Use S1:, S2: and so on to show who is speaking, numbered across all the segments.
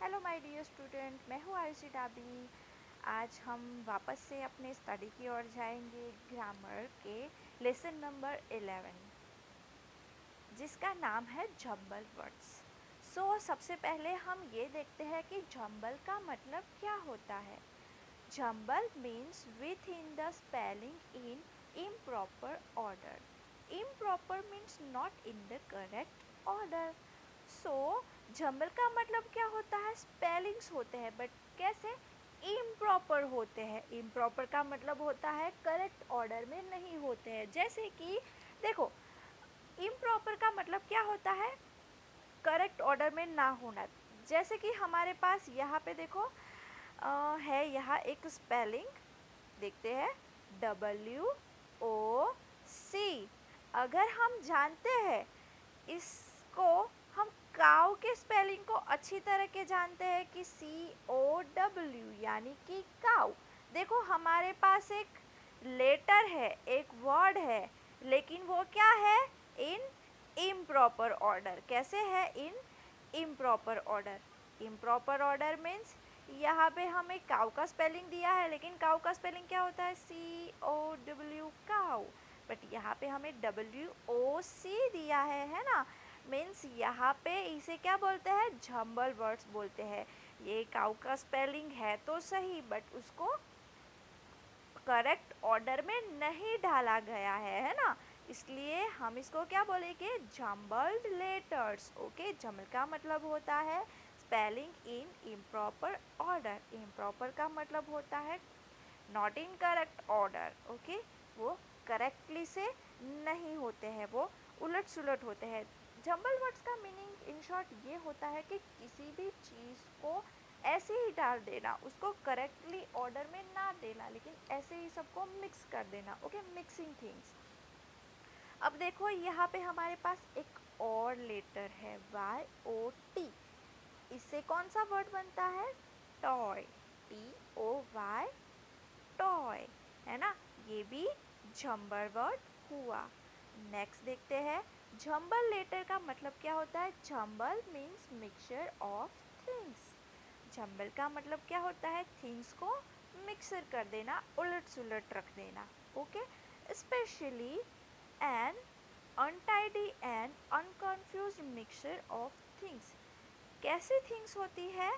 S1: Hello my dear student, मैं हूँ आयुषी डाबी। आज हम वापस से अपने स्टडी की ओर जाएंगे ग्रामर के लेसन नंबर 11, जिसका नाम है जंबल वर्ड्स। सबसे पहले हम ये देखते हैं कि जंबल का मतलब क्या होता है। Jumble means with in the spelling in improper order. Improper means not in the correct order. Jumble का मतलब क्या होता है, स्पेलिंग्स होते हैं बट कैसे, इम्प्रॉपर होते हैं। इम्प्रॉपर का मतलब होता है करेक्ट ऑर्डर में नहीं होते हैं। जैसे कि देखो, इम्प्रॉपर का मतलब क्या होता है, करेक्ट ऑर्डर में ना होना। जैसे कि हमारे पास यहाँ पे देखो है यहाँ एक स्पेलिंग, देखते हैं WOC। अगर हम जानते हैं इसको, हम काउ के स्पेलिंग को अच्छी तरह के जानते हैं कि COW यानी कि काउ। देखो हमारे पास एक लेटर है, एक वर्ड है, लेकिन वो क्या है, इन इम्प्रॉपर ऑर्डर। कैसे है, in improper order. Improper order means यहाँ पे हमें काउ का स्पेलिंग दिया है, लेकिन काउ का स्पेलिंग क्या होता है, COW काउ, बट यहाँ पे हमें WOC दिया है ना। मीन्स यहाँ पे इसे क्या बोलते हैं, जंबल वर्ड्स बोलते हैं। ये काउ का स्पेलिंग है तो सही, बट उसको करेक्ट ऑर्डर में नहीं डाला गया है ना, इसलिए हम इसको क्या बोलेंगे, जंबल्ड लेटर्स। ओके, जंबल का मतलब होता है spelling in improper order. Improper का मतलब होता है not in correct order. Okay, वो करेक्टली से नहीं होते हैं, वो उलट सुलट होते हैं। जंबल वर्ड्स का मीनिंग इन शॉर्ट ये होता है कि किसी भी चीज़ को ऐसे ही डाल देना, उसको करेक्टली ऑर्डर में ना देना, लेकिन ऐसे ही सबको मिक्स कर देना। Okay, mixing things. अब देखो यहाँ पे हमारे पास एक और लेटर है YOT। इससे कौन सा वर्ड बनता है, टॉय। TOY, टॉय, है ना। ये भी जंबल वर्ड हुआ। नेक्स्ट देखते हैं, जंबल लेटर का मतलब क्या होता है। Jumble means mixture of things. Jumble का मतलब क्या होता है, थिंग्स को मिक्सर कर देना, उलट सुलट रख देना। Okay, specially an untidy and unconfused mixture of things. कैसी थिंग्स होती है,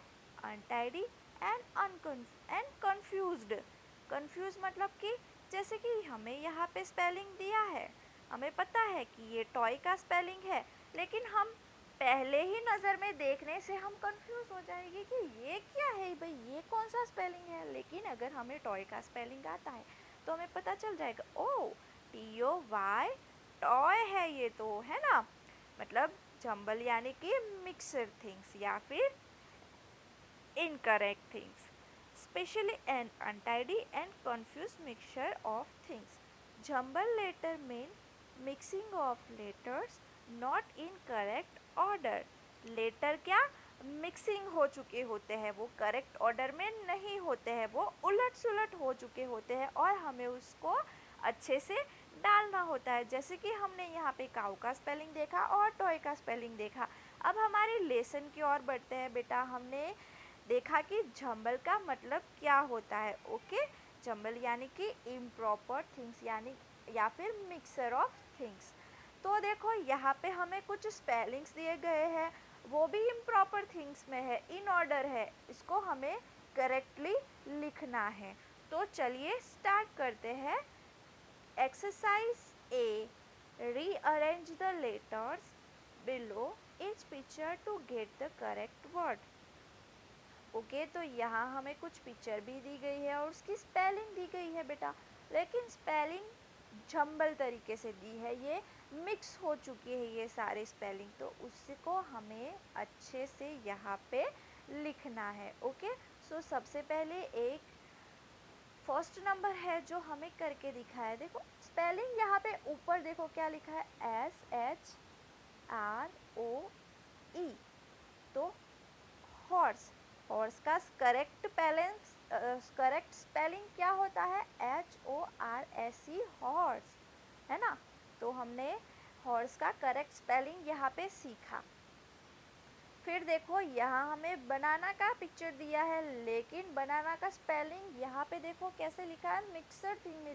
S1: अनटाइडी एंड कन्फ्यूज्ड। कन्फ्यूज मतलब कि जैसे कि हमें यहाँ पे स्पेलिंग दिया है, हमें पता है कि ये टॉय का स्पेलिंग है, लेकिन हम पहले ही नज़र में देखने से हम कंफ्यूज हो जाएंगे कि ये क्या है भाई, ये कौन सा स्पेलिंग है। लेकिन अगर हमें टॉय का स्पेलिंग आता है तो हमें पता चल जाएगा, ओ TOY, टॉय है ये तो, है ना। मतलब जंबल यानी कि मिक्सर थिंग्स या फिर incorrect things, especially an untidy and confused mixture of things. Jumble letter mean mixing of letters not in correct order. Letter क्या, मिक्सिंग हो चुके होते हैं, वो करेक्ट ऑर्डर में नहीं होते हैं, वो उलट सुलट हो चुके होते हैं और हमें उसको अच्छे से डालना होता है। जैसे कि हमने यहाँ पे काऊ का स्पेलिंग देखा और टॉय का स्पेलिंग देखा। अब हमारे लेसन की ओर बढ़ते हैं बेटा। हमने देखा कि जंबल का मतलब क्या होता है। ओके, जंबल यानी कि इम्प्रॉपर थिंग्स यानी या फिर मिक्सर ऑफ थिंग्स। तो देखो यहाँ पे हमें कुछ स्पेलिंग्स दिए गए हैं, वो भी इम्प्रॉपर थिंग्स में है, इन ऑर्डर है, इसको हमें करेक्टली लिखना है। तो चलिए स्टार्ट करते हैं। Exercise A, rearrange the letters below each picture to get the correct word. Okay, तो यहाँ हमें कुछ पिक्चर भी दी गई है और उसकी स्पेलिंग दी गई है बेटा, लेकिन स्पेलिंग जंबल तरीके से दी है, ये मिक्स हो चुकी है ये सारे स्पेलिंग, तो उसको हमें अच्छे से यहाँ पे लिखना है। ओके, सबसे पहले एक फर्स्ट नंबर है जो हमें करके दिखाया है। देखो स्पेलिंग यहाँ पे ऊपर देखो क्या लिखा है, SHROE। तो हॉर्स, हॉर्स का करेक्ट स्पेलिंग क्या होता है, HORSE, हॉर्स, है ना। तो हमने हॉर्स का करेक्ट स्पेलिंग यहाँ पे सीखा। फिर देखो यहाँ हमें बनाना का पिक्चर दिया है, लेकिन बनाना का स्पेलिंग यहाँ पे देखो कैसे लिखा है, मिक्सर थिंग में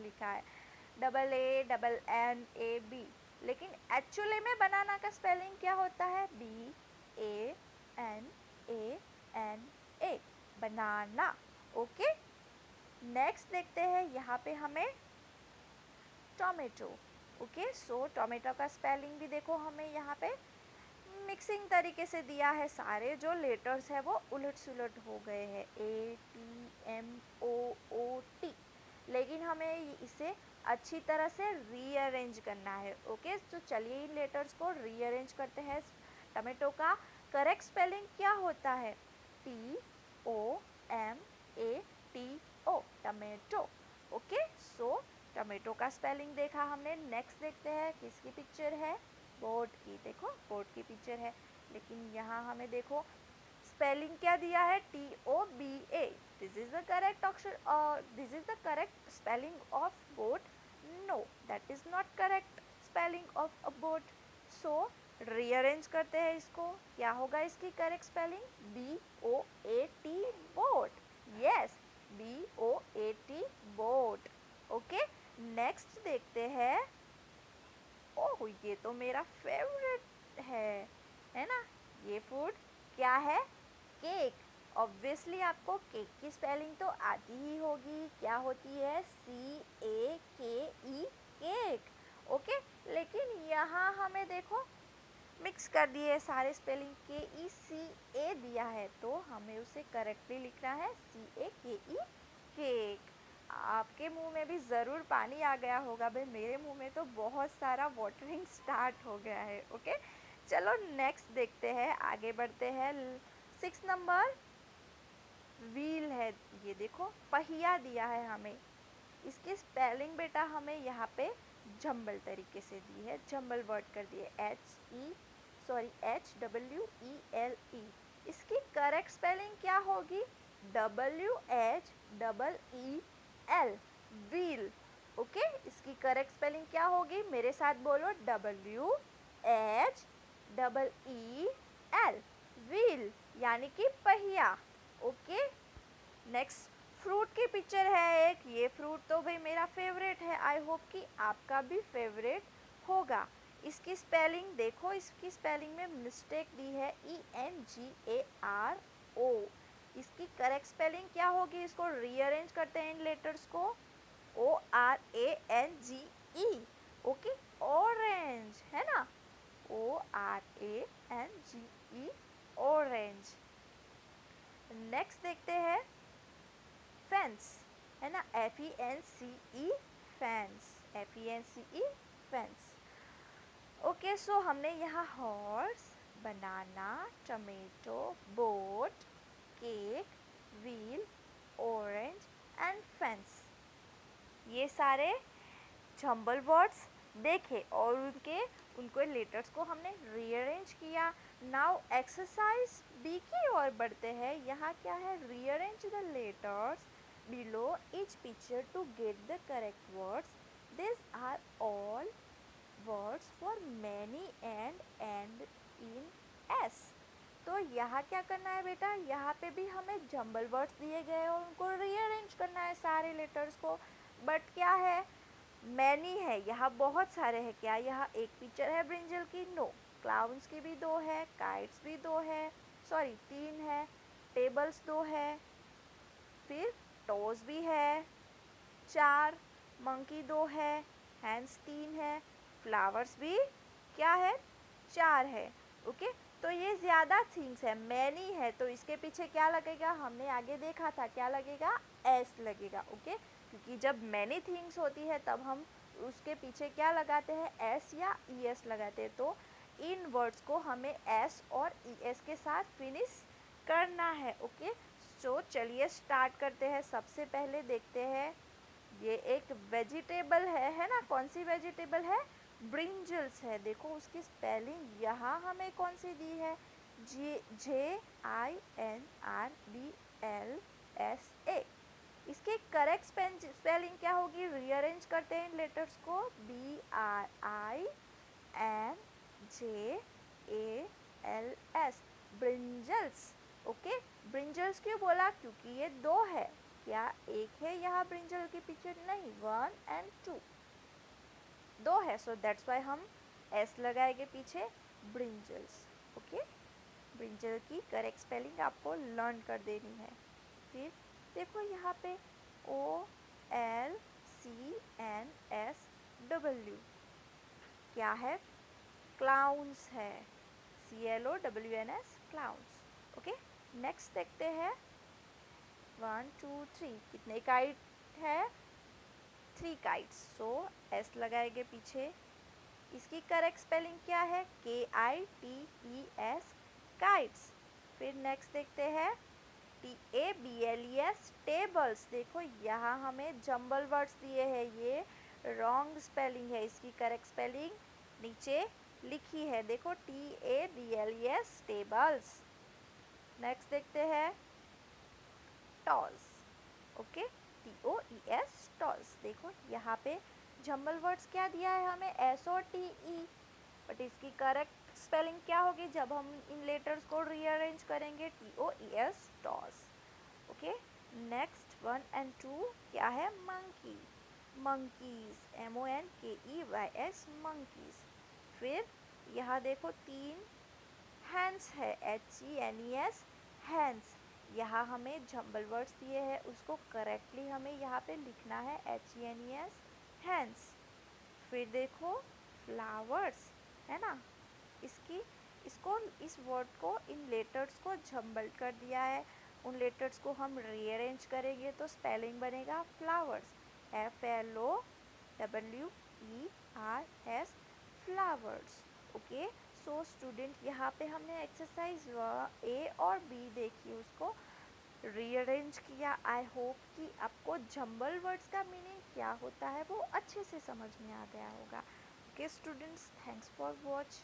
S1: लिखा है AA, लेकिन एक्चुअली में बनाना का स्पेलिंग क्या होता है, BANANA, बनाना। ओके, नेक्स्ट देखते हैं यहाँ पे हमें टोमेटो। ओके, सो टोमेटो का स्पेलिंग भी देखो हमें यहाँ पे मिक्सिंग तरीके से दिया है, सारे जो लेटर्स है वो उलट सुलट हो गए हैं, ATMOOT, लेकिन हमें इसे अच्छी तरह से रीअरेंज करना है। ओके, तो चलिए इन लेटर्स को रीअरेंज करते हैं। टोमेटो का करेक्ट स्पेलिंग क्या होता है, TOMATO, टमेटो। ओके, सो टमेटो का स्पेलिंग देखा हमने। नेक्स्ट देखते हैं किसकी पिक्चर है, बोट की। देखो बोट की पिक्चर है, लेकिन यहाँ हमें देखो स्पेलिंग क्या दिया है, TOBA। This is the correct option, this is the correct spelling of boat. No, that is not correct spelling of a boat. So rearrange करते हैं इसको, क्या होगा इसकी correct spelling, BOAT, boat. Yes, BOAT, boat. Okay, next देखते हैं। ओह, ये तो मेरा फेवरेट है ना, ये फूड क्या है, केक। ऑब्वियसली आपको केक की स्पेलिंग तो आती ही होगी, क्या होती है, CAKE, केक। ओके, लेकिन यहाँ हमें देखो मिक्स कर दिए सारे स्पेलिंग, KECA दिया है, तो हमें उसे करेक्टली लिखना है CAKE, केक। आपके मुंह में भी ज़रूर पानी आ गया होगा भाई, मेरे मुंह में तो बहुत सारा वाटरिंग स्टार्ट हो गया है। ओके, चलो नेक्स्ट देखते हैं, आगे बढ़ते हैं। 6 नंबर व्हील है, ये देखो पहिया दिया है हमें। इसकी स्पेलिंग बेटा हमें यहाँ पे जंबल तरीके से दी है, जंबल वर्ड कर दिए, HWELE। इसकी करेक्ट स्पेलिंग क्या होगी, WHEEL, व्हील। ओके, इसकी करेक्ट स्पेलिंग क्या होगी, मेरे साथ बोलो, WHEEL, व्हील, यानी कि पहिया। ओके, नेक्स्ट फ्रूट की पिक्चर है एक, ये फ्रूट तो भाई मेरा फेवरेट है, आई होप कि आपका भी फेवरेट होगा। इसकी स्पेलिंग देखो, इसकी स्पेलिंग में मिस्टेक दी है, ENGARO। इसकी करेक्ट स्पेलिंग क्या होगी, इसको रीअरेंज करते हैं इन लेटर्स को, ORANGE। ओके, ऑरेंज है ना, ORANGE, ऑरेंज। नेक्स्ट देखते हैं फेंस, है ना, FENCE, fence, FENCE, fence. Okay, so हमने यहाँ horse, banana, tomato, boat, cake, wheel, orange and fence, ये सारे जंबल वर्ड्स देखे और उनको लेटर्स को हमने रीअरेंज किया। नाउ एक्सरसाइज बी की ओर बढ़ते हैं। यहाँ क्या है, rearrange the letters below each picture to get the correct words. These are all words for many and in S. तो यहाँ क्या करना है बेटा, यहाँ पे भी हमें जंबल वर्ड्स दिए गए और उनको रीअरेंज करना है सारे लेटर्स को। बट क्या है, मैनी है, यहाँ बहुत सारे हैं। क्या यहाँ एक पिक्चर है ब्रिंजल की, नो, क्लाउन्स की भी 2 है, काइट्स भी 2 है, सॉरी 3 है, टेबल्स 2 है, फिर टोज भी है 4, मंकी 2 है, हैंड्स 3 है, फ्लावर्स भी क्या है, 4 है। ओके, तो ये ज़्यादा थिंग्स है, मैनी है, तो इसके पीछे क्या लगेगा, हमने आगे देखा था, क्या लगेगा, एस लगेगा। ओके, क्योंकि जब मैनी थिंग्स होती है तब हम उसके पीछे क्या लगाते हैं, एस या ES लगाते हैं। तो इन वर्ड्स को हमें एस और ES के साथ फिनिश करना है। ओके, तो चलिए स्टार्ट करते हैं। सबसे पहले देखते हैं, ये एक वेजिटेबल है ना, कौन सी वेजिटेबल है, ब्रिंजल्स है। देखो उसकी स्पेलिंग यहाँ हमें कौन सी दी है, JINRDLSA। इसकी करेक्ट स्पेलिंग क्या होगी, रीअरेंज करते हैं इन लेटर्स को, BRINJALS, ब्रिंजल्स। ओके, ब्रिंजल्स क्यों बोला? क्योंकि ये दो है। क्या एक है यहाँ ब्रिंजल के पीछे? नहीं, 1 and 2, दो है, सो दैट्स वाई हम एस लगाएंगे पीछे, ब्रिंजल्स। ओके, ब्रिंजल की करेक्ट स्पेलिंग आपको लर्न कर देनी है। फिर देखो यहाँ पे OLCNSW क्या है? क्लाउन्स है। CLOWNS, clowns. ओके, नेक्स्ट देखते हैं 1 2 3 कितने काइट है? 3 काइट्स, सो एस लगाएंगे पीछे। इसकी करेक्ट स्पेलिंग क्या है? KITES, kites. फिर नेक्स्ट देखते हैं TABLES, टेबल्स। देखो यहाँ हमें जंबल वर्ड्स दिए हैं, ये रॉन्ग स्पेलिंग है। इसकी करेक्ट स्पेलिंग नीचे लिखी है, देखो TABLES, टेबल्स। नेक्स्ट देखते हैं टॉल्स। Okay, TOES, tolls. देखो यहाँ पे जंबल वर्ड्स क्या दिया है हमें? SOTE, बट इसकी करेक्ट स्पेलिंग क्या होगी जब हम इन लेटर्स को रीअरेंज करेंगे? TOES, toss. Okay, next 1 and 2 क्या है? Monkey, monkeys, MONKEYS, monkeys. फिर यहाँ देखो 3 हैंड्स है, HENES, हैंड्स। यहाँ हमें जंबल वर्ड्स दिए हैं, उसको करेक्टली हमें यहाँ पे लिखना है, HENES, हैंड्स। फिर देखो फ्लावर्स है ना, इस वर्ड को, इन लेटर्स को जंबल कर दिया है। उन लेटर्स को हम रीअरेंज करेंगे तो स्पेलिंग बनेगा flowers, FLOWERS, flowers. Okay, so student यहाँ पे हमने एक्सरसाइज A और B देखी, उसको रीअरेंज किया। आई होप कि आपको जंबल वर्ड्स का मीनिंग क्या होता है वो अच्छे से समझ में आ गया होगा। Okay students, thanks for watch.